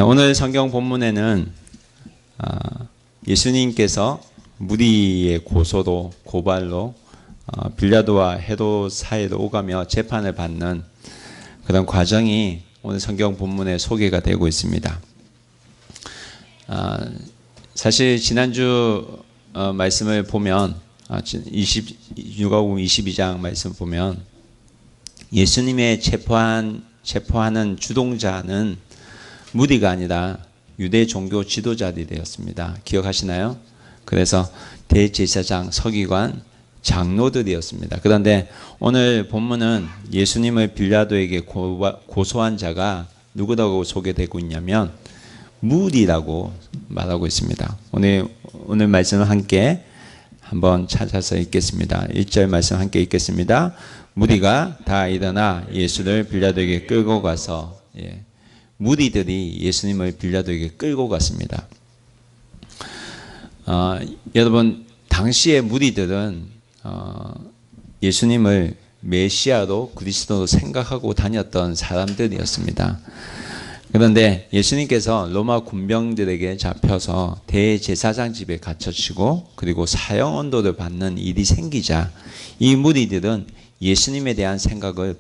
오늘 성경 본문에는 예수님께서 무리의 고소로 고발로 빌라도와 헤롯 사이로 오가며 재판을 받는 그런 과정이 오늘 성경 본문에 소개가 되고 있습니다. 사실 지난주 말씀을 보면 누가복음 22장 말씀 보면 예수님의 체포하는 주동자는 무리가 아니라 유대 종교 지도자들이 되었습니다. 기억하시나요? 그래서 대제사장, 서기관, 장로들이었습니다. 그런데 오늘 본문은 예수님을 빌라도에게 고소한 자가 누구라고 소개되고 있냐면 무리라고 말하고 있습니다. 오늘 말씀을 함께 한번 찾아서 읽겠습니다. 1절 말씀 함께 읽겠습니다. 무리가 다 일어나 예수를 빌라도에게 끌고 가서 무리들이 예수님을 빌라도에게 끌고 갔습니다. 여러분 당시의 무리들은 예수님을 메시아로 그리스도로 생각하고 다녔던 사람들이었습니다. 그런데 예수님께서 로마 군병들에게 잡혀서 대제사장 집에 갇혀지고 그리고 사형 언도를 받는 일이 생기자 이 무리들은 예수님에 대한 생각을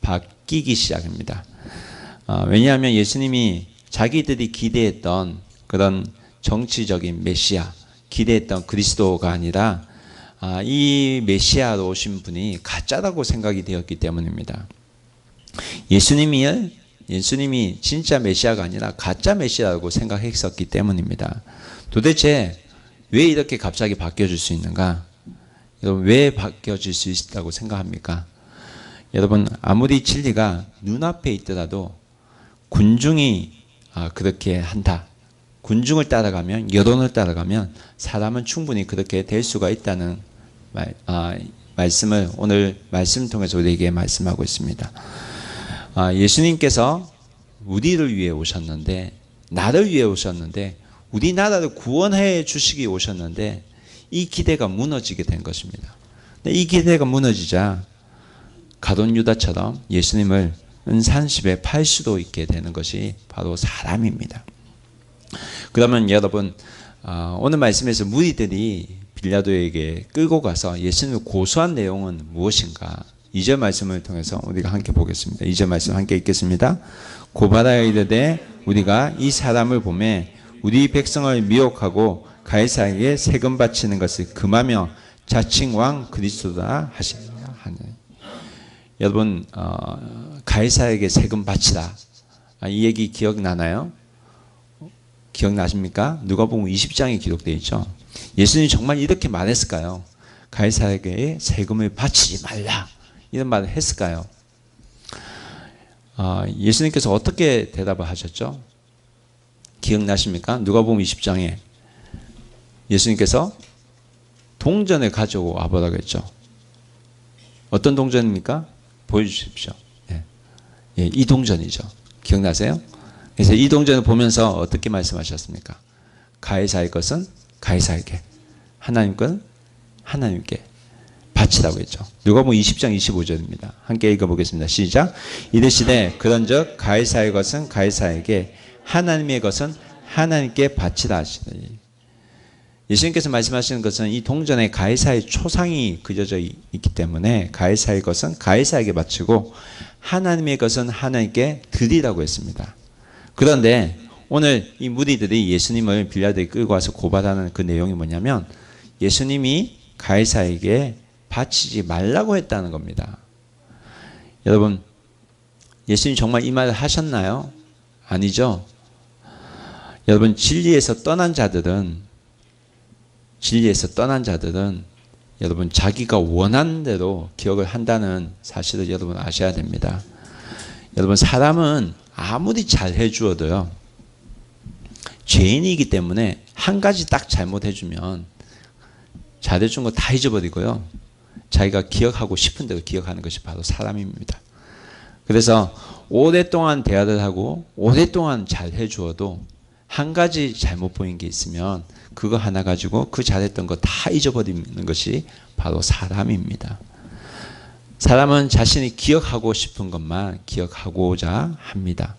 바뀌기 시작합니다. 왜냐하면 예수님이 자기들이 기대했던 그런 정치적인 메시아, 기대했던 그리스도가 아니라 이 메시아로 오신 분이 가짜라고 생각이 되었기 때문입니다. 예수님이 진짜 메시아가 아니라 가짜 메시아라고 생각했었기 때문입니다. 도대체 왜 이렇게 갑자기 바뀌어질 수 있는가? 여러분 왜 바뀌어질 수 있다고 생각합니까? 여러분 아무리 진리가 눈앞에 있더라도 군중이 그렇게 한다. 군중을 따라가면 여론을 따라가면 사람은 충분히 그렇게 될 수가 있다는 말씀을 오늘 말씀 통해서 우리에게 말씀하고 있습니다. 예수님께서 우리를 위해 오셨는데 나를 위해 오셨는데 우리나라를 구원해 주시기 오셨는데 이 기대가 무너지게 된 것입니다. 이 기대가 무너지자 가룟 유다처럼 예수님을 은산십에 팔 수도 있게 되는 것이 바로 사람입니다. 그러면 여러분 오늘 말씀에서 무리들이 빌라도에게 끌고 가서 예수님을 고소한 내용은 무엇인가? 2절 말씀을 통해서 우리가 함께 보겠습니다. 2절 말씀 함께 읽겠습니다. 고발하여 이르되 우리가 이 사람을 보매 우리 백성을 미혹하고 가이사에게 세금 바치는 것을 금하며 자칭 왕 그리스도다 하시니라 하니. 여러분 가이사에게 세금 바치라. 이 얘기 기억나나요? 기억나십니까? 누가복음 20장에 기록되어 있죠. 예수님이 정말 이렇게 말했을까요? 가이사에게 세금을 바치지 말라. 이런 말을 했을까요? 예수님께서 어떻게 대답을 하셨죠? 기억나십니까? 누가복음 20장에 예수님께서 동전을 가지고 와보라고 했죠. 어떤 동전입니까? 보여주십시오. 이 동전이죠. 기억나세요? 그래서 이 동전을 보면서 어떻게 말씀하셨습니까? 가이사의 것은 가이사에게, 하나님 것은 하나님께 바치라고 했죠. 누가복음 20장 25절입니다. 함께 읽어보겠습니다. 시작. 이르시되 그런즉 가이사의 것은 가이사에게 하나님의 것은 하나님께 바치라 하시더니 예수님께서 말씀하시는 것은 이 동전에 가이사의 초상이 그려져 있기 때문에 가이사의 것은 가이사에게 바치고 하나님의 것은 하나님께 드리라고 했습니다. 그런데 오늘 이 무리들이 예수님을 빌라도에 끌고 와서 고발하는 그 내용이 뭐냐면 예수님이 가이사에게 바치지 말라고 했다는 겁니다. 여러분 예수님 정말 이 말을 하셨나요? 아니죠. 여러분 진리에서 떠난 자들은 여러분 자기가 원하는 대로 기억을 한다는 사실을 여러분 아셔야 됩니다. 여러분 사람은 아무리 잘해 주어도요 죄인이기 때문에 한 가지 딱 잘못해주면 잘해준 거 다 잊어버리고요 자기가 기억하고 싶은 대로 기억하는 것이 바로 사람입니다. 그래서 오랫동안 대화를 하고 오랫동안 잘해 주어도 한 가지 잘못 보인 게 있으면 그거 하나 가지고 그 잘했던 거 다 잊어버리는 것이 바로 사람입니다. 사람은 자신이 기억하고 싶은 것만 기억하고자 합니다.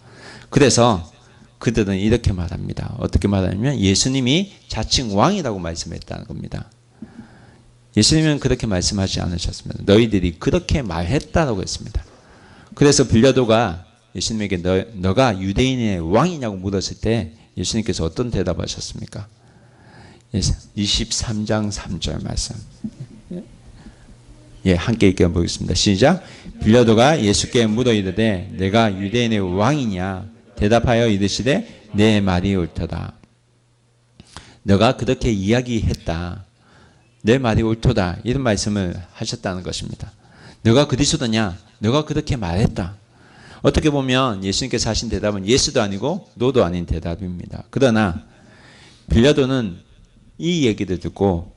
그래서 그들은 이렇게 말합니다. 어떻게 말하냐면 예수님이 자칭 왕이라고 말씀했다는 겁니다. 예수님은 그렇게 말씀하지 않으셨습니다. 너희들이 그렇게 말했다라고 했습니다. 그래서 빌라도가 예수님에게 너가 유대인의 왕이냐고 물었을 때 예수님께서 어떤 대답하셨습니까? 23장 3절 말씀. 예, 함께 읽어보겠습니다. 시작. 빌라도가 예수께 물어 이르되 내가 유대인의 왕이냐? 대답하여 이르시되 내 말이 옳도다. 너가 그렇게 이야기했다. 내 말이 옳도다. 이런 말씀을 하셨다는 것입니다. 너가 그리스도냐? 너가 그렇게 말했다. 어떻게 보면 예수님께서 하신 대답은 예스도 아니고 노도 아닌 대답입니다. 그러나 빌라도는 이 얘기를 듣고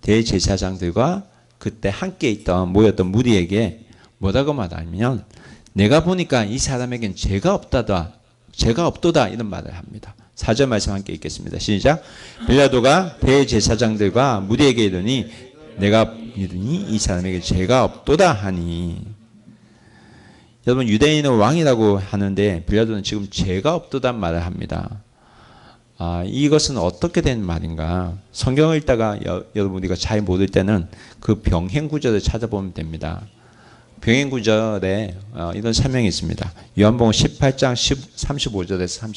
대제사장들과 그때 함께 있던 모였던 무리에게 뭐라고 말하면 내가 보니까 이 사람에겐 죄가 없도다 이런 말을 합니다. 4절 말씀 함께 읽겠습니다. 시작. 빌라도가 대제사장들과 무리에게 이르니 내가 이르니 이 사람에게 죄가 없도다 하니. 여러분 유대인은 왕이라고 하는데 빌라도는 지금 죄가 없도다 말을 합니다. 이것은 어떻게 된 말인가? 성경을 읽다가 여러분 우리가 잘 모를 때는 그 병행 구절을 찾아보면 됩니다. 병행 구절에 이런 설명이 있습니다. 요한복음 18장 35절에서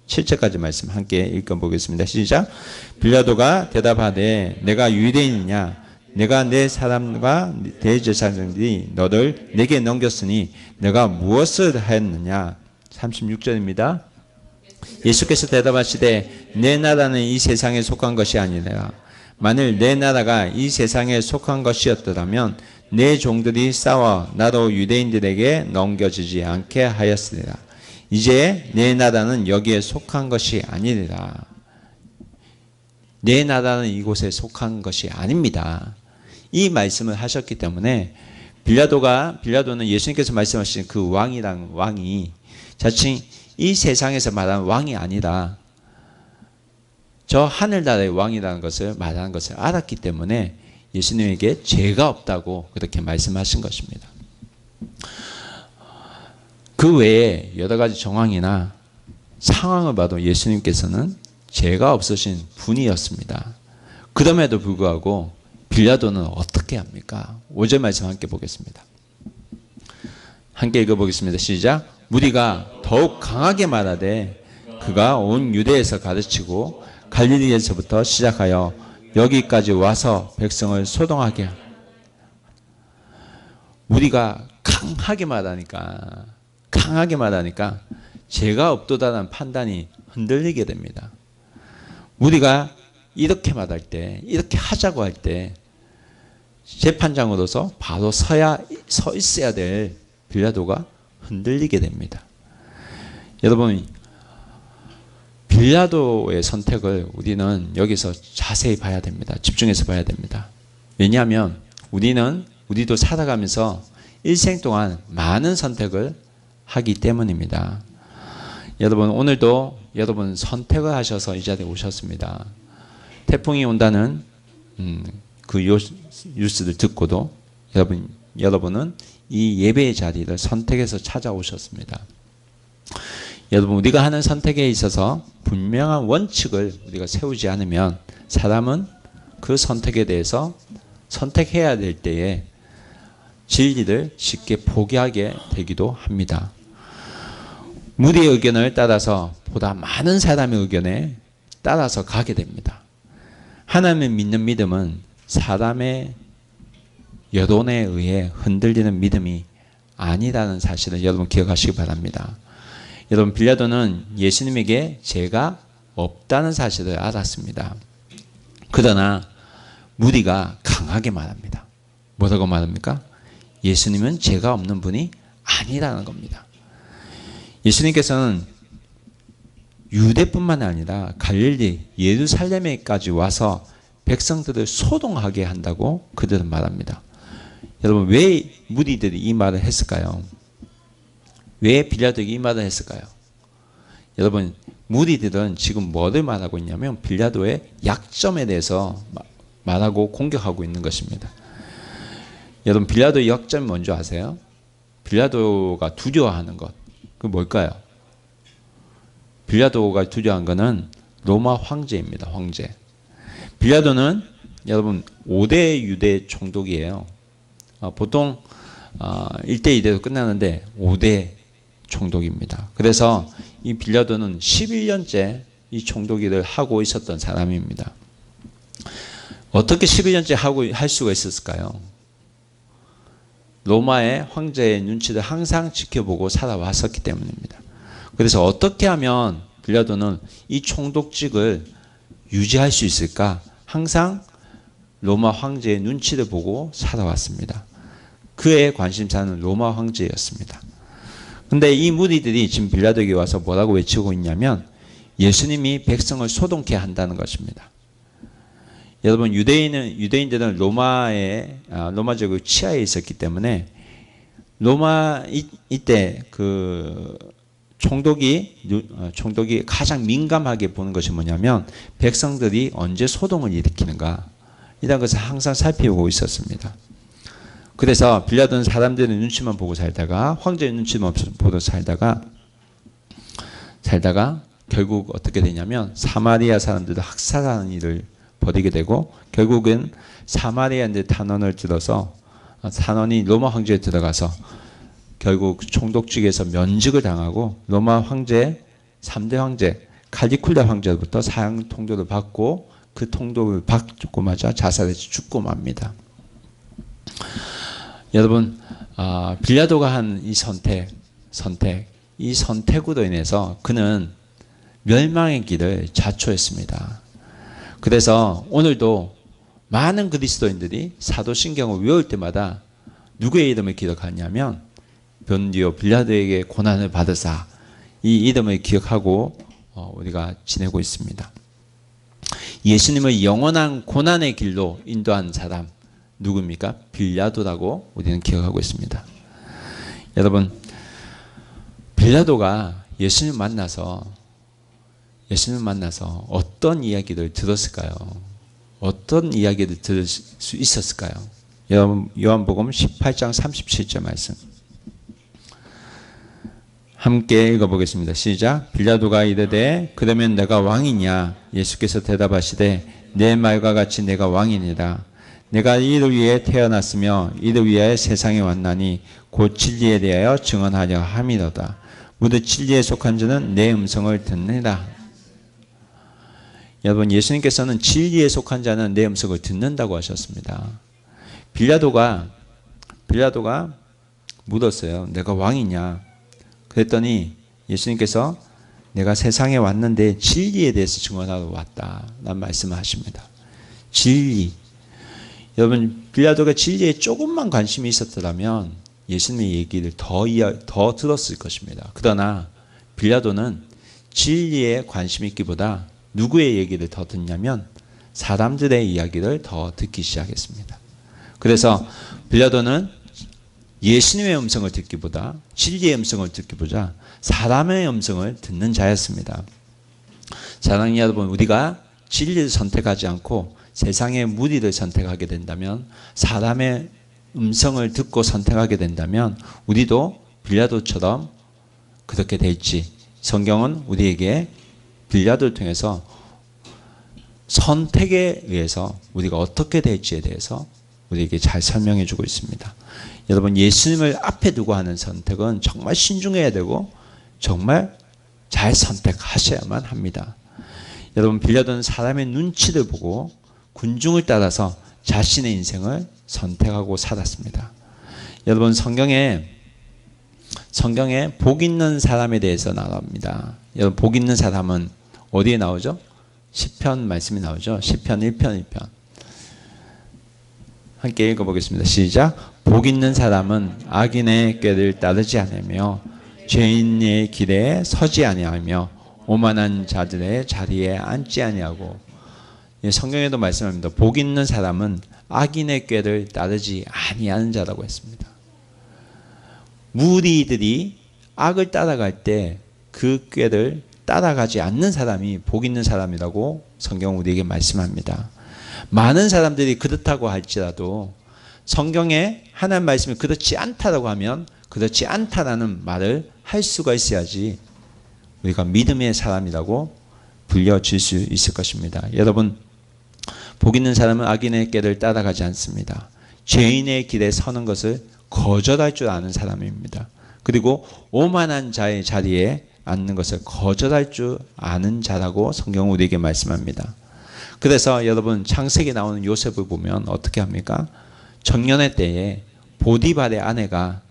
37절까지 말씀 함께 읽어보겠습니다. 시작. 빌라도가 대답하되 내가 유대인이냐? 내가 내 사람과 대제사장들이 너를 내게 넘겼으니 내가 무엇을 했느냐? 36절입니다. 예수께서 대답하시되 내 나라는 이 세상에 속한 것이 아니라 만일 내 나라가 이 세상에 속한 것이었더라면 내 종들이 싸워 나로 유대인들에게 넘겨지지 않게 하였으리라. 이제 내 나라는 여기에 속한 것이 아니라. 내 나라는 이곳에 속한 것이 아닙니다. 이 말씀을 하셨기 때문에 빌라도는 예수님께서 말씀하신 그 왕이란 왕이 자칭 이 세상에서 말하는 왕이 아니라 저 하늘나라의 왕이라는 것을 말하는 것을 알았기 때문에 예수님에게 죄가 없다고 그렇게 말씀하신 것입니다. 그 외에 여러 가지 정황이나 상황을 봐도 예수님께서는 죄가 없으신 분이었습니다. 그럼에도 불구하고 빌라도는 어떻게 합니까? 5절 말씀 함께 보겠습니다. 함께 읽어보겠습니다. 시작. 무리가 더욱 강하게 말하되 그가 온 유대에서 가르치고 갈릴리에서부터 시작하여 여기까지 와서 백성을 소동하게. 무리가 강하게 말하니까 죄가 없도다라는 판단이 흔들리게 됩니다. 무리가 이렇게 말할 때, 이렇게 하자고 할 때 재판장으로서 바로 서 있어야 될 빌라도가 흔들리게 됩니다. 여러분, 빌라도의 선택을 우리는 여기서 자세히 봐야 됩니다. 집중해서 봐야 됩니다. 왜냐하면 우리도 살아가면서 일생 동안 많은 선택을 하기 때문입니다. 여러분, 오늘도 여러분 선택을 하셔서 이 자리에 오셨습니다. 태풍이 온다는 그 뉴스를 듣고도 여러분은 이 예배의 자리를 선택해서 찾아오셨습니다. 여러분, 우리가 하는 선택에 있어서 분명한 원칙을 우리가 세우지 않으면 사람은 그 선택에 대해서 선택해야 될 때에 진리를 쉽게 포기하게 되기도 합니다. 무리의 의견을 따라서 보다 많은 사람의 의견에 따라서 가게 됩니다. 하나님을 믿는 믿음은 사람의 여론에 의해 흔들리는 믿음이 아니라는 사실을 여러분 기억하시기 바랍니다. 여러분, 빌라도는 예수님에게 죄가 없다는 사실을 알았습니다. 그러나 무리가 강하게 말합니다. 뭐라고 말합니까? 예수님은 죄가 없는 분이 아니라는 겁니다. 예수님께서는 유대뿐만 아니라 갈릴리, 예루살렘에까지 와서 백성들을 소동하게 한다고 그들은 말합니다. 여러분, 왜 무리들이 이 말을 했을까요? 왜 빌라도에게 이 말을 했을까요? 여러분, 무리들은 지금 뭐를 말하고 있냐면 빌라도의 약점에 대해서 말하고 공격하고 있는 것입니다. 여러분 빌라도의 역점이 뭔지 아세요? 빌라도가 두려워하는 것. 그 뭘까요? 빌라도가 두려워한 것은 로마 황제입니다. 황제. 빌라도는 여러분 5대 유대 총독이에요. 보통 1대 2대도 끝나는데 5대 총독입니다. 그래서 이 빌라도는 11년째 이 총독 일을 하고 있었던 사람입니다. 어떻게 11년째 할 수가 있었을까요? 로마의 황제의 눈치를 항상 지켜보고 살아왔었기 때문입니다. 그래서 어떻게 하면 빌라도는 이 총독직을 유지할 수 있을까? 항상 로마 황제의 눈치를 보고 살아왔습니다. 그의 관심사는 로마 황제였습니다. 근데 이 무리들이 지금 빌라도에게 와서 뭐라고 외치고 있냐면 예수님이 백성을 소동케 한다는 것입니다. 여러분 유대인들은 로마제국 치하에 있었기 때문에 이때 그 총독이 가장 민감하게 보는 것이 뭐냐면 백성들이 언제 소동을 일으키는가 이런 것을 항상 살피고 있었습니다. 그래서 빌라도는 사람들의 눈치만 보고 살다가 황제의 눈치만 보고 살다가 결국 어떻게 되냐면 사마리아 사람들도 학살하는 일을 벌이게 되고 결국은 사마리아인들 탄원을 들어서 탄원이 로마 황제에 들어가서 결국 총독직에서 면직을 당하고 로마 황제 3대 황제 칼리쿨라 황제로부터 사형 통도를 받고 그 통도를 받고마자 자살해서 죽고 맙니다. 여러분 빌라도가 한 이 선택으로 인해서 그는 멸망의 길을 자초했습니다. 그래서 오늘도 많은 그리스도인들이 사도신경을 외울 때마다 누구의 이름을 기억하냐면 본디오 빌라도에게 고난을 받으사 이 이름을 기억하고 우리가 지내고 있습니다. 예수님을 영원한 고난의 길로 인도한 사람 누구입니까? 빌라도라고 우리는 기억하고 있습니다. 여러분 빌라도가 예수님을 만나서 어떤 이야기를 들었을까요? 어떤 이야기를 들을 수 있었을까요? 요한복음 18장 37절 말씀 함께 읽어보겠습니다. 시작. 빌라도가 이르되 그러면 내가 왕이냐? 예수께서 대답하시되 내 말과 같이 내가 왕이니라. 내가 이를 위해 태어났으며 이를 위하여 세상에 왔나니 곧 진리에 대하여 증언하려 함이로다. 모두 진리에 속한 자는 내 음성을 듣느니라. 여러분 예수님께서는 진리에 속한 자는 내 음성을 듣는다고 하셨습니다. 빌라도가 물었어요. 내가 왕이냐? 그랬더니 예수님께서 내가 세상에 왔는데 진리에 대해서 증언하러 왔다 라는 말씀을 하십니다. 진리. 여러분 빌라도가 진리에 조금만 관심이 있었더라면 예수님의 얘기를 더 들었을 것입니다. 그러나 빌라도는 진리에 관심이 있기보다 누구의 얘기를 더 듣냐면 사람들의 이야기를 더 듣기 시작했습니다. 그래서 빌라도는 예수님의 음성을 듣기보다 진리의 음성을 듣기보다 사람의 음성을 듣는 자였습니다. 사랑하는 여러분, 우리가 진리를 선택하지 않고 세상의 무리를 선택하게 된다면, 사람의 음성을 듣고 선택하게 된다면 우리도 빌라도처럼 그렇게 될지, 성경은 우리에게 빌라도를 통해서 선택에 의해서 우리가 어떻게 될지에 대해서 우리에게 잘 설명해 주고 있습니다. 여러분, 예수님을 앞에 두고 하는 선택은 정말 신중해야 되고 정말 잘 선택하셔야만 합니다. 여러분, 빌라도는 사람의 눈치를 보고 군중을 따라서 자신의 인생을 선택하고 살았습니다. 여러분, 성경에 복 있는 사람에 대해서 나옵니다. 여러분, 복 있는 사람은 어디에 나오죠? 시편 말씀이 나오죠. 시편 1편 1편. 함께 읽어보겠습니다. 시작. 복 있는 사람은 악인의 꾀를 따르지 않으며 죄인의 길에 서지 아니하며 오만한 자들의 자리에 앉지 아니하고. 성경에도 말씀합니다. 복 있는 사람은 악인의 꾀를 따르지 아니하는 자라고 했습니다. 무리들이 악을 따라갈 때 그 꾀를 따라가지 않는 사람이 복 있는 사람이라고 성경은 우리에게 말씀합니다. 많은 사람들이 그렇다고 할지라도 성경에 하나님 말씀이 그렇지 않다라고 하면 그렇지 않다라는 말을 할 수가 있어야지 우리가 믿음의 사람이라고 불려질 수 있을 것입니다. 여러분, 복 있는 사람은 악인의 길을 따라가지 않습니다. 죄인의 길에 서는 것을 거절할 줄 아는 사람입니다. 그리고 오만한 자의 자리에 앉는 것을 거절할 줄 아는 자라고 성경은 우리에게 말씀합니다. 그래서 여러분, 창세기에 나오는 요셉을 보면 어떻게 합니까? 청년의 때에 보디발의 아내가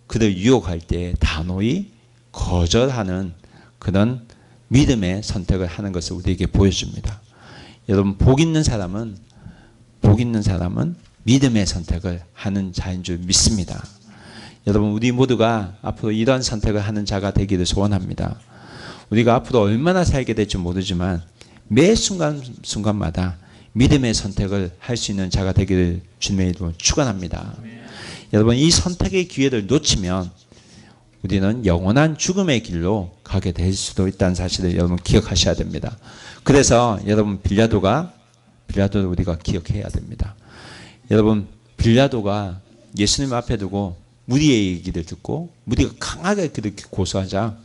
그를 유혹할 때 단호히 거절하는 그런 믿음의 선택을 하는 것을 우리에게 보여줍니다. 여러분, 복 있는 사람은 믿음의 선택을 하는 자인 줄 믿습니다. 여러분, 우리 모두가 앞으로 이러한 선택을 하는 자가 되기를 소원합니다. 우리가 앞으로 얼마나 살게 될지 모르지만 매 순간마다 믿음의 선택을 할 수 있는 자가 되기를 주님의 이름으로 축원합니다. 여러분, 이 선택의 기회를 놓치면 우리는 영원한 죽음의 길로 가게 될 수도 있다는 사실을 여러분 기억하셔야 됩니다. 그래서 여러분, 빌라도를 우리가 기억해야 됩니다. 여러분, 빌라도가 예수님 앞에 두고 무리의 얘기를 듣고 무리가 강하게 그렇게 고소하자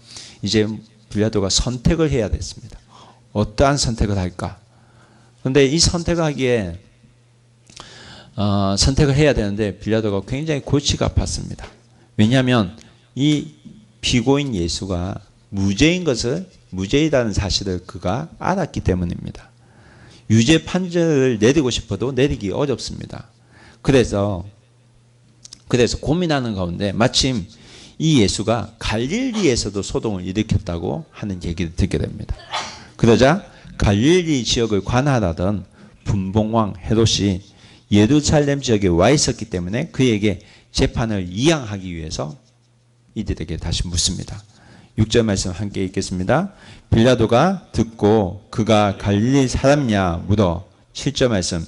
이제 빌라도가 선택을 해야 됐습니다. 어떠한 선택을 할까? 그런데 이 선택을 하기에 선택을 해야 되는데 빌라도가 굉장히 골치가 아팠습니다. 왜냐하면 이 피고인 예수가 무죄이라는 사실을 그가 알았기 때문입니다. 유죄 판결을 내리고 싶어도 내리기 어렵습니다. 그래서 고민하는 가운데 마침 이 예수가 갈릴리에서도 소동을 일으켰다고 하는 얘기를 듣게 됩니다. 그러자 갈릴리 지역을 관할하던 분봉왕 헤롯이 예루살렘 지역에 와 있었기 때문에 그에게 재판을 이양하기 위해서 이들에게 다시 묻습니다. 6절 말씀 함께 읽겠습니다. 빌라도가 듣고 그가 갈릴리 사람이냐 물어 7절 말씀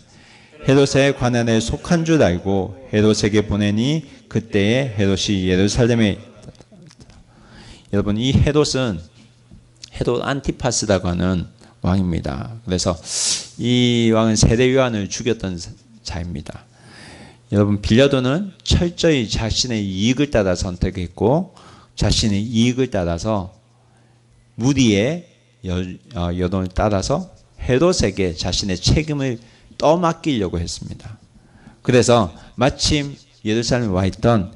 헤롯의 관할에 속한 줄 알고 헤롯에게 보내니 그때에 헤롯이 예루살렘에 여러분, 이 헤롯은 헤롯 안티파스라고 하는 왕입니다. 그래서 이 왕은 세례 요한을 죽였던 자입니다. 여러분, 빌라도는 철저히 자신의 이익을 따라 선택했고 자신의 이익을 따라서 무리의 여론을 따라서 헤롯에게 자신의 책임을 떠맡기려고 했습니다. 그래서 마침 예루살렘에 와 있던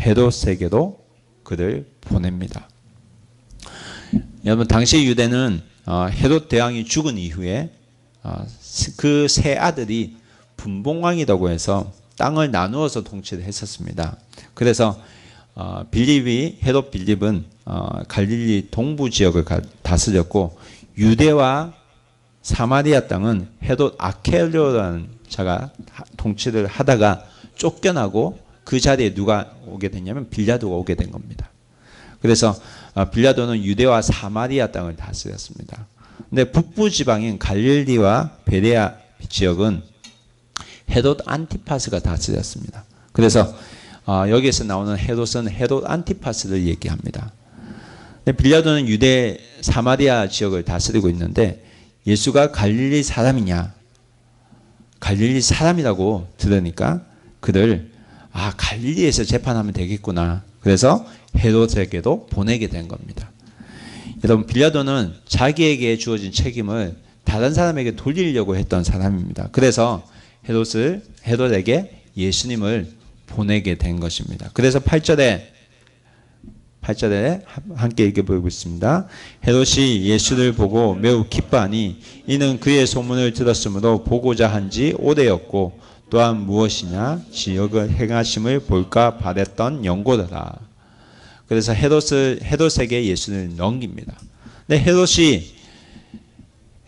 헤롯에게도 그를 보냅니다. 여러분, 당시 유대는 헤롯 대왕이 죽은 이후에 그 세 아들이 분봉왕이라고 해서 땅을 나누어서 통치를 했었습니다. 그래서 헤롯 빌립은 갈릴리 동부 지역을 다스렸고 유대와 사마리아 땅은 헤롯 아켈료라는 자가 통치를 하다가 쫓겨나고 그 자리에 누가 오게 됐냐면 빌라도가 오게 된 겁니다. 그래서 빌라도는 유대와 사마리아 땅을 다스렸습니다. 근데 북부 지방인 갈릴리와 베레아 지역은 헤롯 안티파스가 다스렸습니다. 그래서 여기에서 나오는 헤롯은 헤롯 안티파스를 얘기합니다. 근데 빌라도는 유대 사마리아 지역을 다스리고 있는데 예수가 갈릴리 사람이냐? 갈릴리 사람이라고 들으니까 그를 갈릴리에서 재판하면 되겠구나. 그래서 헤롯에게도 보내게 된 겁니다. 여러분, 빌라도는 자기에게 주어진 책임을 다른 사람에게 돌리려고 했던 사람입니다. 그래서 헤롯에게 예수님을 보내게 된 것입니다. 그래서 8절에 함께 읽어보고 있습니다. 헤롯이 예수를 보고 매우 기뻐하니 이는 그의 소문을 들었으므로 보고자 한지 오래였고 또한 무엇이냐 지역을 행하심을 볼까 바랬던 연고더라. 그래서 헤롯에게 예수를 넘깁니다. 근데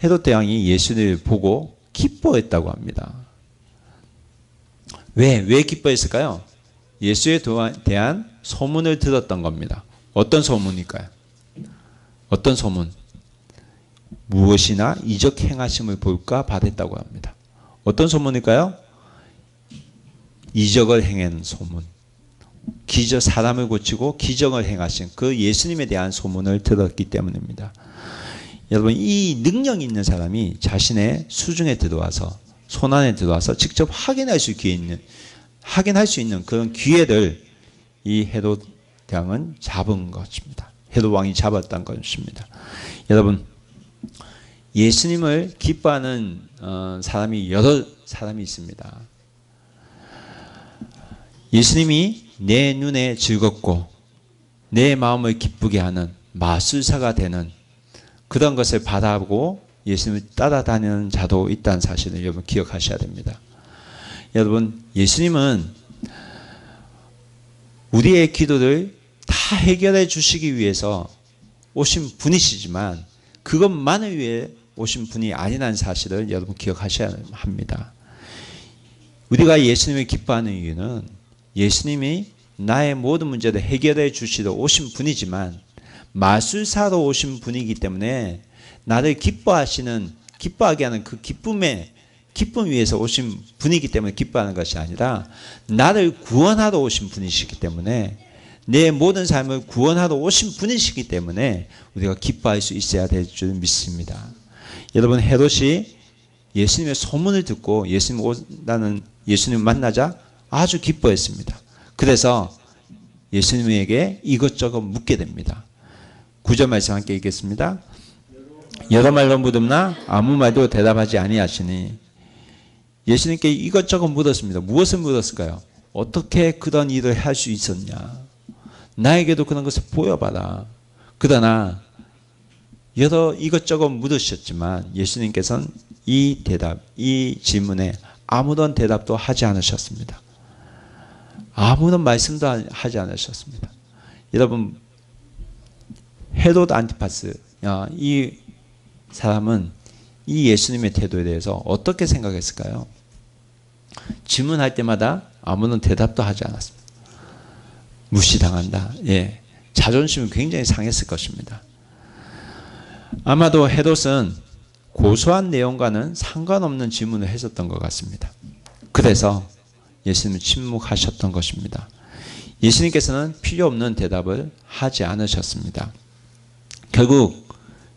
헤롯 대왕이 예수를 보고 기뻐했다고 합니다. 왜 기뻐했을까요? 예수에 대한 소문을 들었던 겁니다. 어떤 소문일까요? 어떤 소문? 무엇이나 이적 행하심을 볼까 바랬다고 합니다. 어떤 소문일까요? 이적을 행한 소문. 사람을 고치고 기적을 행하신 그 예수님에 대한 소문을 들었기 때문입니다. 여러분, 이 능력이 있는 사람이 자신의 수중에 들어와서 손 안에 들어와서 직접 확인할 수 있는 그런 기회를 이 헤롯 왕은 잡은 것입니다. 헤롯 왕이 잡았던 것입니다. 여러분, 예수님을 기뻐하는 사람이 여러 사람이 있습니다. 예수님이 내 눈에 즐겁고 내 마음을 기쁘게 하는 마술사가 되는 그런 것을 바라보고 예수님을 따라다니는 자도 있다는 사실을 여러분 기억하셔야 됩니다. 여러분, 예수님은 우리의 기도를 다 해결해 주시기 위해서 오신 분이시지만 그것만을 위해 오신 분이 아니라는 사실을 여러분 기억하셔야 합니다. 우리가 예수님을 기뻐하는 이유는 예수님이 나의 모든 문제를 해결해 주시러 오신 분이지만 마술사로 오신 분이기 때문에 나를 기뻐하게 하는 그 기쁨 위해서 오신 분이기 때문에 기뻐하는 것이 아니라 나를 구원하러 오신 분이시기 때문에 내 모든 삶을 구원하러 오신 분이시기 때문에 우리가 기뻐할 수 있어야 될 줄 믿습니다. 여러분, 헤롯이 예수님의 소문을 듣고 예수님 만나자 아주 기뻐했습니다. 그래서 예수님에게 이것저것 묻게 됩니다. 9절 말씀 함께 읽겠습니다. 여러 말로 묻음나 아무 말도 대답하지 아니하시니. 예수님께 이것저것 묻었습니다. 무엇을 묻었을까요? 어떻게 그런 일을 할 수 있었냐? 나에게도 그런 것을 보여봐라. 그러나 이것저것 묻으셨지만 예수님께서는 이 질문에 아무런 대답도 하지 않으셨습니다. 아무런 말씀도 하지 않으셨습니다. 여러분, 헤롯 안티파스, 이 사람은 이 예수님의 태도에 대해서 어떻게 생각했을까요? 질문할 때마다 아무런 대답도 하지 않았습니다. 무시당한다. 예, 자존심이 굉장히 상했을 것입니다. 아마도 헤롯은 고소한 내용과는 상관없는 질문을 했었던 것 같습니다. 그래서 예수님은 침묵하셨던 것입니다. 예수님께서는 필요 없는 대답을 하지 않으셨습니다. 결국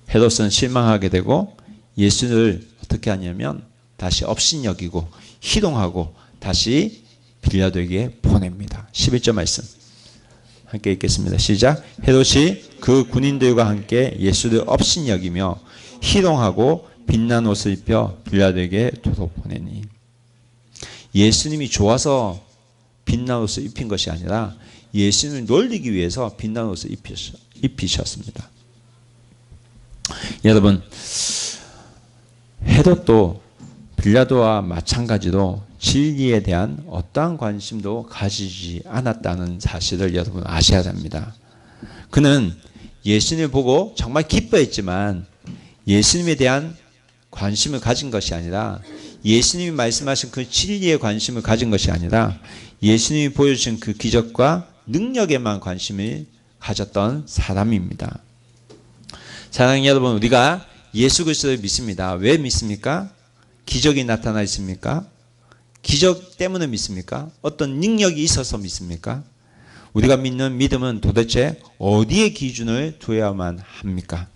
헤롯은 실망하게 되고 예수를 어떻게 하냐면 다시 업신여기고 희롱하고 다시 빌라도에게 보냅니다. 11절 말씀 함께 읽겠습니다. 시작. 헤롯이 그 군인들과 함께 예수를 업신여기며 희롱하고 빛난 옷을 입혀 빌라도에게 도로 보내니. 예수님이 좋아서 빛난 옷을 입힌 것이 아니라 예수님을 놀리기 위해서 빛난 옷을 입히셨습니다. 여러분, 헤롯도 빌라도와 마찬가지로 진리에 대한 어떠한 관심도 가지지 않았다는 사실을 여러분 아셔야 됩니다. 그는 예수님을 보고 정말 기뻐했지만 예수님에 대한 관심을 가진 것이 아니라 예수님이 말씀하신 그 진리에 관심을 가진 것이 아니라 예수님이 보여주신 그 기적과 능력에만 관심을 가졌던 사람입니다. 사랑하는 여러분, 우리가 예수 그리스도를 믿습니다. 왜 믿습니까? 기적이 나타나 있습니까? 기적 때문에 믿습니까? 어떤 능력이 있어서 믿습니까? 우리가 믿는 믿음은 도대체 어디에 기준을 둬야만 합니까?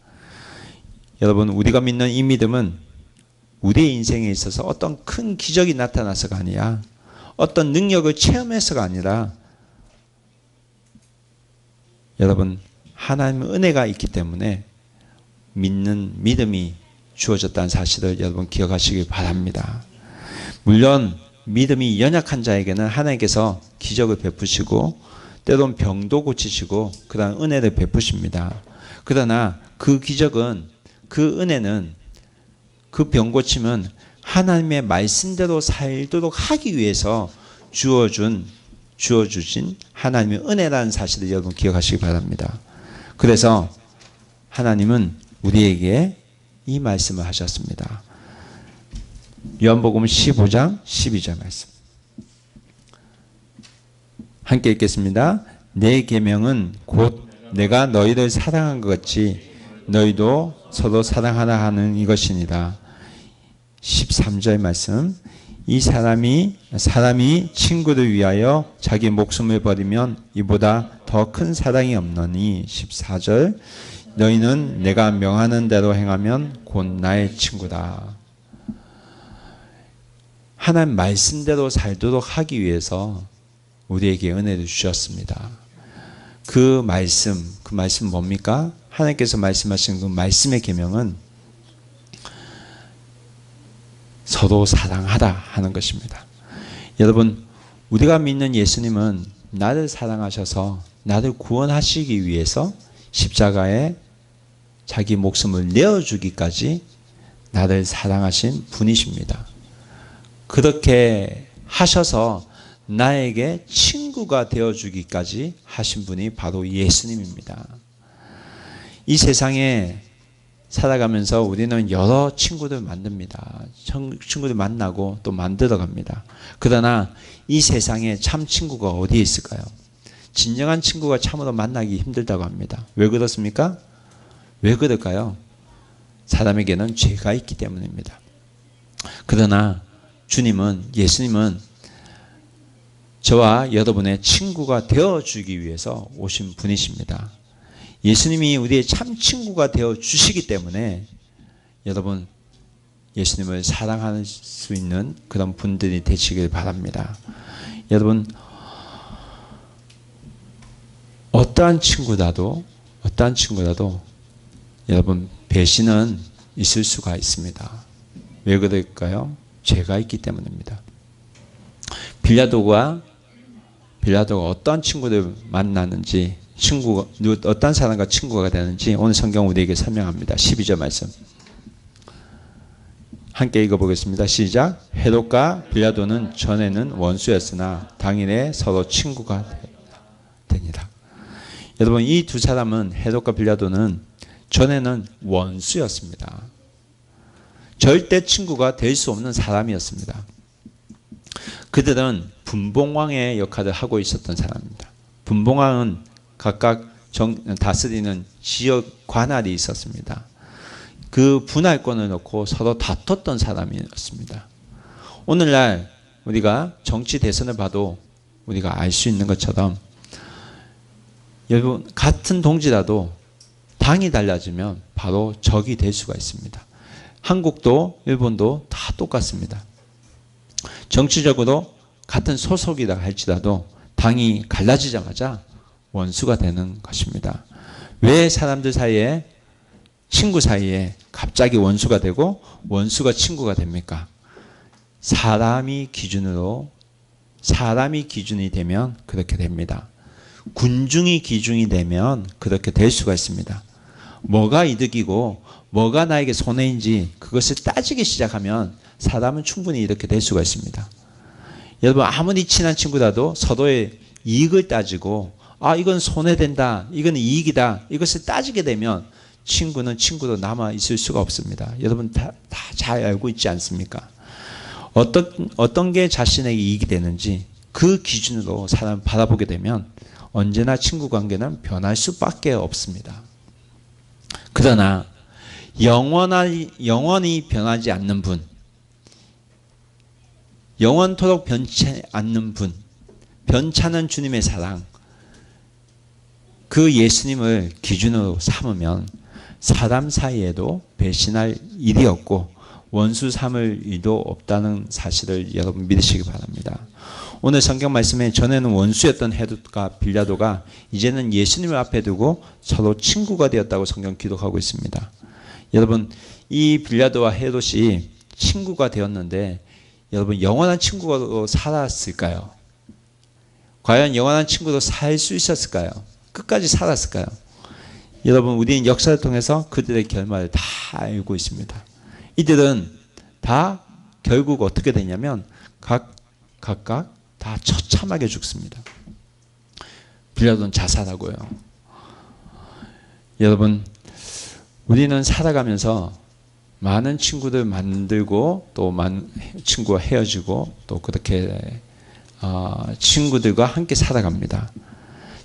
여러분, 우리가 믿는 이 믿음은 우리의 인생에 있어서 어떤 큰 기적이 나타나서가 아니라 어떤 능력을 체험해서가 아니라 여러분, 하나님의 은혜가 있기 때문에 믿는 믿음이 주어졌다는 사실을 여러분 기억하시기 바랍니다. 물론 믿음이 연약한 자에게는 하나님께서 기적을 베푸시고 때론 병도 고치시고 그러한 은혜를 베푸십니다. 그러나 그 기적은, 그 은혜는, 그 병 고침은 하나님의 말씀대로 살도록 하기 위해서 주어주신 하나님의 은혜라는 사실을 여러분 기억하시기 바랍니다. 그래서 하나님은 우리에게 이 말씀을 하셨습니다. 요한복음 15장 12절 말씀 함께 읽겠습니다. 내 계명은 곧 내가 너희를 사랑한 것 같이 너희도 서로 사랑하라 하는 이것이니라. 13절 말씀 이 사람이 친구를 위하여 자기 목숨을 버리면 이보다 더 큰 사랑이 없느니. 14절 너희는 내가 명하는 대로 행하면 곧 나의 친구다. 하나님 말씀대로 살도록 하기 위해서 우리에게 은혜를 주셨습니다. 그 말씀 뭡니까? 하나님께서 말씀하신 그 말씀의 계명은 서로 사랑하라 하는 것입니다. 여러분, 우리가 믿는 예수님은 나를 사랑하셔서 나를 구원하시기 위해서 십자가에 자기 목숨을 내어주기까지 나를 사랑하신 분이십니다. 그렇게 하셔서 나에게 친구가 되어주기까지 하신 분이 바로 예수님입니다. 이 세상에 살아가면서 우리는 여러 친구들 만듭니다. 친구들 만나고 또 만들어갑니다. 그러나 이 세상에 참 친구가 어디에 있을까요? 진정한 친구가 참으로 만나기 힘들다고 합니다. 왜 그렇습니까? 왜 그럴까요? 사람에게는 죄가 있기 때문입니다. 그러나 예수님은 저와 여러분의 친구가 되어주기 위해서 오신 분이십니다. 예수님이 우리의 참 친구가 되어주시기 때문에 여러분, 예수님을 사랑할 수 있는 그런 분들이 되시길 바랍니다. 여러분, 어떠한 친구라도 여러분, 배신은 있을 수가 있습니다. 왜 그럴까요? 죄가 있기 때문입니다. 빌라도가 어떠한 친구들 만나는지, 어떤 사람과 친구가 되는지 오늘 성경 우리에게 설명합니다. 12절 말씀 함께 읽어보겠습니다. 시작. 헤롯과 빌라도는 전에는 원수였으나 당일에 서로 친구가 되니라. 여러분, 이 두 사람은, 헤롯과 빌라도는 전에는 원수였습니다. 절대 친구가 될 수 없는 사람이었습니다. 그들은 분봉왕의 역할을 하고 있었던 사람입니다. 분봉왕은 각각 다스리는 지역 관할이 있었습니다. 그 분할권을 놓고 서로 다퉜던 사람이었습니다. 오늘날 우리가 정치 대선을 봐도 우리가 알 수 있는 것처럼 여러분, 같은 동지라도 당이 달라지면 바로 적이 될 수가 있습니다. 한국도 일본도 다 똑같습니다. 정치적으로 같은 소속이라 할지라도 당이 갈라지자마자 원수가 되는 것입니다. 왜 사람들 사이에, 친구 사이에 갑자기 원수가 되고 원수가 친구가 됩니까? 사람이 기준이 되면 그렇게 됩니다. 군중이 기준이 되면 그렇게 될 수가 있습니다. 뭐가 이득이고 뭐가 나에게 손해인지 그것을 따지기 시작하면 사람은 충분히 이렇게 될 수가 있습니다. 여러분, 아무리 친한 친구라도 서로의 이익을 따지고 이건 손해된다, 이건 이익이다, 이것을 따지게 되면 친구는 친구로 남아 있을 수가 없습니다. 여러분 다 잘 알고 있지 않습니까? 어떤 게 자신에게 이익이 되는지 그 기준으로 사람을 바라보게 되면 언제나 친구 관계는 변할 수밖에 없습니다. 그러나 영원히 변하지 않는 분, 영원토록 변치 않는 분, 변찮은 주님의 사랑, 그 예수님을 기준으로 삼으면 사람 사이에도 배신할 일이 없고 원수 삼을 일도 없다는 사실을 여러분 믿으시기 바랍니다. 오늘 성경 말씀에 전에는 원수였던 헤롯과 빌라도가 이제는 예수님을 앞에 두고 서로 친구가 되었다고 성경 기록하고 있습니다. 여러분, 이 빌라도와 헤롯이 친구가 되었는데 여러분, 영원한 친구로 살았을까요? 과연 영원한 친구로 살 수 있었을까요? 끝까지 살았을까요? 여러분, 우리는 역사를 통해서 그들의 결말을 다 알고 있습니다. 이들은 다 결국 어떻게 되냐면 각각 다 처참하게 죽습니다. 빌라도는 자살하고요. 여러분, 우리는 살아가면서 많은 친구들 만들고 또 친구와 헤어지고 또 그렇게 친구들과 함께 살아갑니다.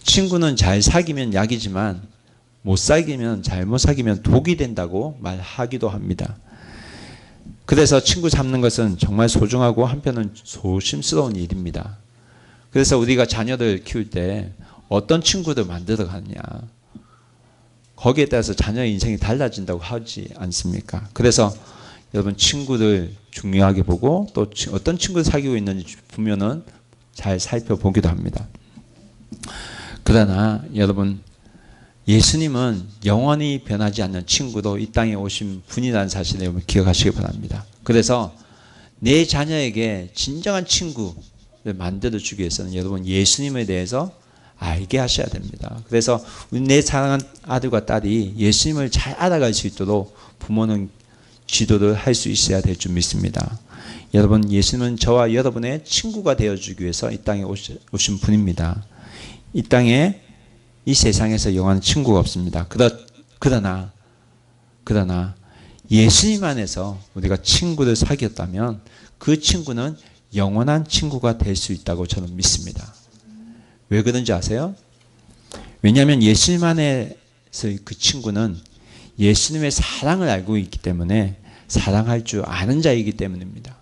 친구는 잘 사귀면 약이지만 잘못 사귀면 독이 된다고 말하기도 합니다. 그래서 친구 잡는 것은 정말 소중하고 한편은 조심스러운 일입니다. 그래서 우리가 자녀들 키울 때 어떤 친구들 만들어 가느냐, 거기에 따라서 자녀의 인생이 달라진다고 하지 않습니까? 그래서 여러분 친구들 중요하게 보고 또 어떤 친구를 사귀고 있는지 보면은 잘 살펴보기도 합니다. 그러나 여러분 예수님은 영원히 변하지 않는 친구도 이 땅에 오신 분이라는 사실을 여러분 기억하시기 바랍니다. 그래서 내 자녀에게 진정한 친구를 만들어주기 위해서는 여러분 예수님에 대해서 알게 하셔야 됩니다. 그래서 내 사랑하는 아들과 딸이 예수님을 잘 알아갈 수 있도록 부모는 지도를 할 수 있어야 될 줄 믿습니다. 여러분 예수님은 저와 여러분의 친구가 되어주기 위해서 이 땅에 오신 분입니다. 이 땅에 이 세상에서 영원한 친구가 없습니다. 그러나 예수님 안에서 우리가 친구를 사귀었다면 그 친구는 영원한 친구가 될 수 있다고 저는 믿습니다. 왜 그런지 아세요? 왜냐하면 예수님 안에서 그 친구는 예수님의 사랑을 알고 있기 때문에 사랑할 줄 아는 자이기 때문입니다.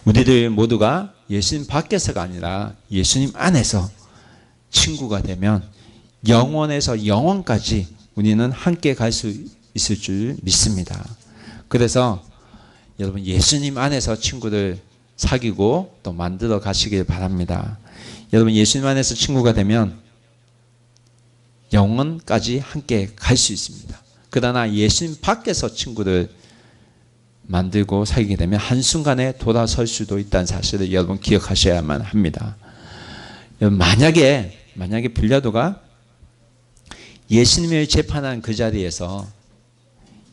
우리들 모두가 예수님 밖에서가 아니라 예수님 안에서 친구가 되면 영원에서 영원까지 우리는 함께 갈 수 있을 줄 믿습니다. 그래서 여러분 예수님 안에서 친구들 사귀고 또 만들어 가시길 바랍니다. 여러분 예수님 안에서 친구가 되면 영원까지 함께 갈 수 있습니다. 그러나 예수님 밖에서 친구들 만들고 사귀게 되면 한순간에 돌아설 수도 있다는 사실을 여러분 기억하셔야만 합니다. 여러분 만약에 빌라도가 예수님을 재판한 그 자리에서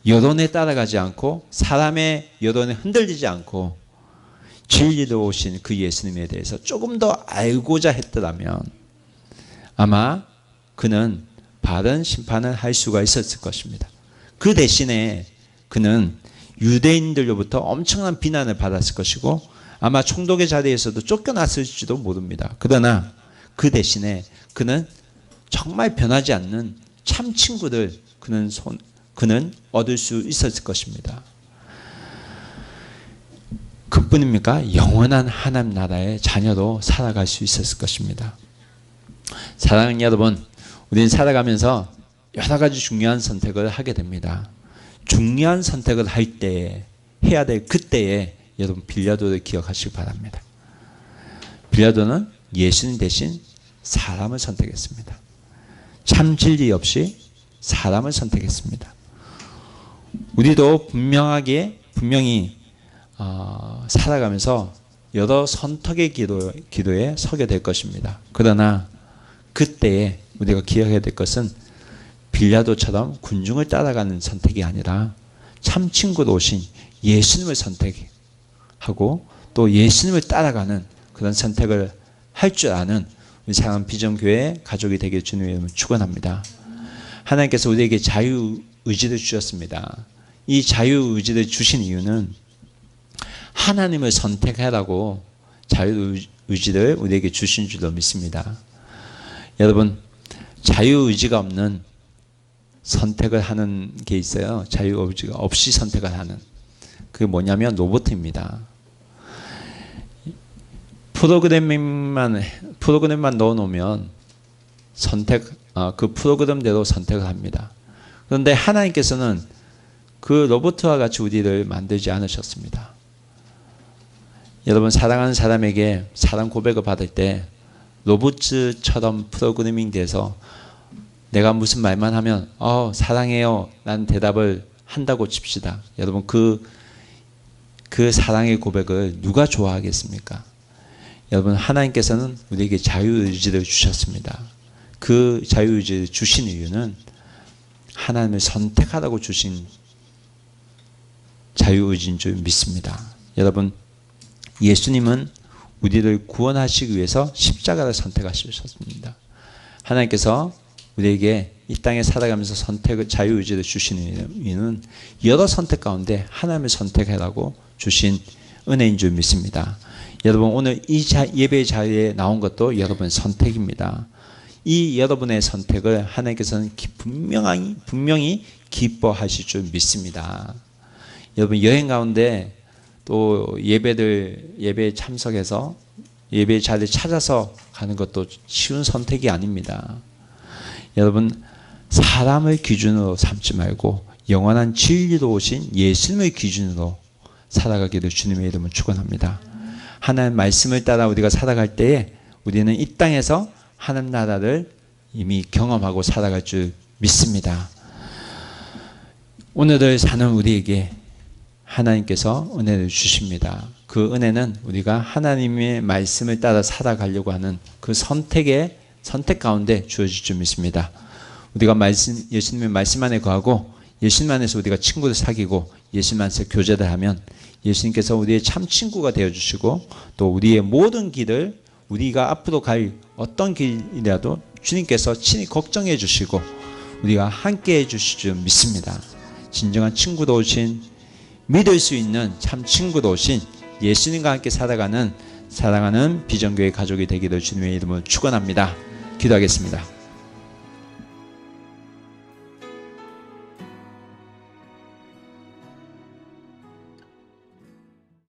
여론에 따라가지 않고 사람의 여론에 흔들리지 않고 진리로 오신 그 예수님에 대해서 조금 더 알고자 했더라면 아마 그는 바른 심판을 할 수가 있었을 것입니다. 그 대신에 그는 유대인들로부터 엄청난 비난을 받았을 것이고 아마 총독의 자리에서도 쫓겨났을지도 모릅니다. 그러나 그 대신에 그는 정말 변하지 않는 참 친구들 그는 얻을 수 있었을 것입니다. 그뿐입니까? 영원한 하나님 나라의 자녀로 살아갈 수 있었을 것입니다. 사랑하는 여러분, 우리는 살아가면서 여러 가지 중요한 선택을 하게 됩니다. 중요한 선택을 할 때에 해야 될 그때에 여러분 빌라도를 기억하시기 바랍니다. 빌라도는 예수님 대신 사람을 선택했습니다. 참 진리 없이 사람을 선택했습니다. 우리도 분명히 살아가면서 여러 선택의 기도에 서게 될 것입니다. 그러나 그때에 우리가 기억해야 될 것은 빌라도처럼 군중을 따라가는 선택이 아니라 참 친구로 오신 예수님을 선택하고 또 예수님을 따라가는 그런 선택을 할 줄 아는 우리 사랑하는 비전교회 가족이 되길 주님의 축원합니다. 하나님께서 우리에게 자유의지를 주셨습니다. 이 자유의지를 주신 이유는 하나님을 선택하라고 자유의지를 우리에게 주신 줄로 믿습니다. 여러분 자유의지가 없는 선택을 하는 게 있어요. 자유의지가 없이 선택을 하는 그게 뭐냐면 로봇입니다. 프로그램만 넣어놓으면 그 프로그램대로 선택을 합니다. 그런데 하나님께서는 그 로봇과 같이 우리를 만들지 않으셨습니다. 여러분 사랑하는 사람에게 사랑 고백을 받을 때 로봇처럼 프로그래밍 돼서 내가 무슨 말만 하면 사랑해요 라는 대답을 한다고 칩시다. 여러분 그 사랑의 고백을 누가 좋아하겠습니까? 여러분 하나님께서는 우리에게 자유의지를 주셨습니다. 그 자유의지를 주신 이유는 하나님을 선택하라고 주신 자유의지인 줄 믿습니다. 여러분 예수님은 우리를 구원하시기 위해서 십자가를 선택하셨습니다. 하나님께서 우리에게 이 땅에 살아가면서 자유의지를 주시는 이유는 여러 선택 가운데 하나님을 선택하라고 주신 은혜인 줄 믿습니다. 여러분 오늘 이 예배 자리에 나온 것도 여러분의 선택입니다. 이 여러분의 선택을 하나님께서는 분명히 기뻐하실 줄 믿습니다. 여러분 여행 가운데 또 예배에 참석해서 예배 자리를 찾아서 가는 것도 쉬운 선택이 아닙니다. 여러분 사람을 기준으로 삼지 말고 영원한 진리로 오신 예수님의 기준으로 살아가기를 주님의 이름으로 축원합니다. 하나님 말씀을 따라 우리가 살아갈 때에 우리는 이 땅에서 하나님 나라를 이미 경험하고 살아갈 줄 믿습니다. 오늘을 사는 우리에게 하나님께서 은혜를 주십니다. 그 은혜는 우리가 하나님의 말씀을 따라 살아가려고 하는 그 선택 가운데 주어질 줄 믿습니다. 우리가 예수님의 말씀 안에 거하고 예수님 안에서 우리가 친구를 사귀고 예수님 안에서 교제를 하면 예수님께서 우리의 참 친구가 되어주시고 또 우리의 모든 길을 우리가 앞으로 갈 어떤 길이라도 주님께서 친히 걱정해 주시고 우리가 함께 해 주실 줄 믿습니다. 진정한 친구도 오신 믿을 수 있는 참 친구도 오신 예수님과 함께 살아가는 사랑하는 비전교회 가족이 되기를 주님의 이름으로 축원합니다. 기도하겠습니다.